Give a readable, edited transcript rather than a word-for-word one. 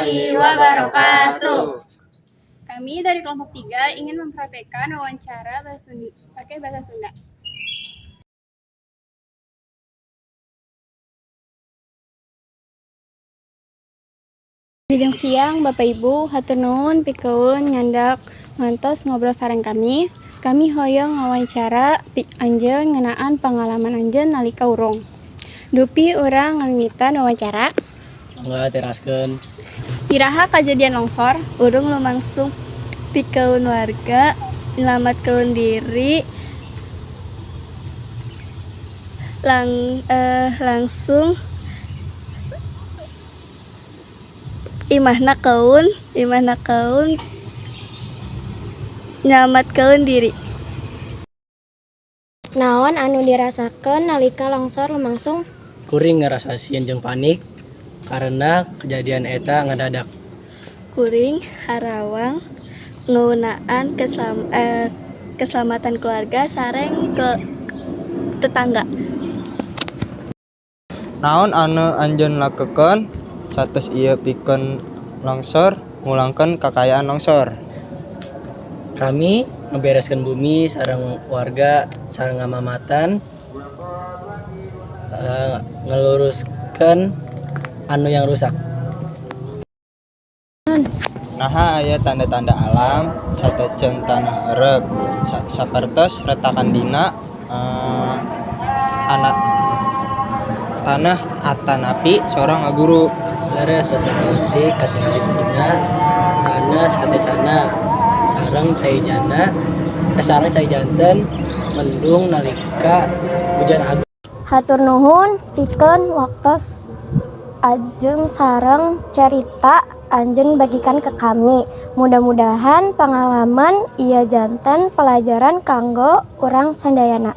warahmatullahi wabarakatuh. Kami dari kelompok 3 ingin mempraktekkan wawancara pakai bahasa Sunda. Dijeng siang Bapak Ibu, hatur nuhun pikeun nyandak ngantos ngobrol sareng kami. Kami hoyong ngawancara anjeun ngeunaan pengalaman anjeun nalika urung. Dupi urang ngamitan wawancara. Mangga teraskeun. Iraha kajadian longsor? Urung lumangsung pikeun warga, nyelamatkeun diri, langsung imahna keun nyelamatkeun diri. Naon anu dirasakeun nalika longsor lumangsung? Kuring ngerasa sieun jeung panik karena kejadian eta ngadadak. Kuring harawang ngeunaan keselamatan keluarga sareng ke tetangga. Naon anu anjeun lakukeun sates ieu pikeun longsor ngulangkeun kakayaan longsor? Kami ngebereskeun bumi sareng warga sareng ngamamatan, ngeluruskeun anu yang rusak. Naha aya tanda-tanda alam satejeun tanah erek sapertos retakan dina anak tanah atanapi sorang aguru. Leres letak leutik katingali dina tanah satecana sareng cai janten mendung nalika hujan agung. Hatur nuhun pikeun waktos ajeng sareng cerita anjeun bagikan ke kami. Mudah-mudahan pengalaman ieu janten pelajaran kanggo urang sandayana.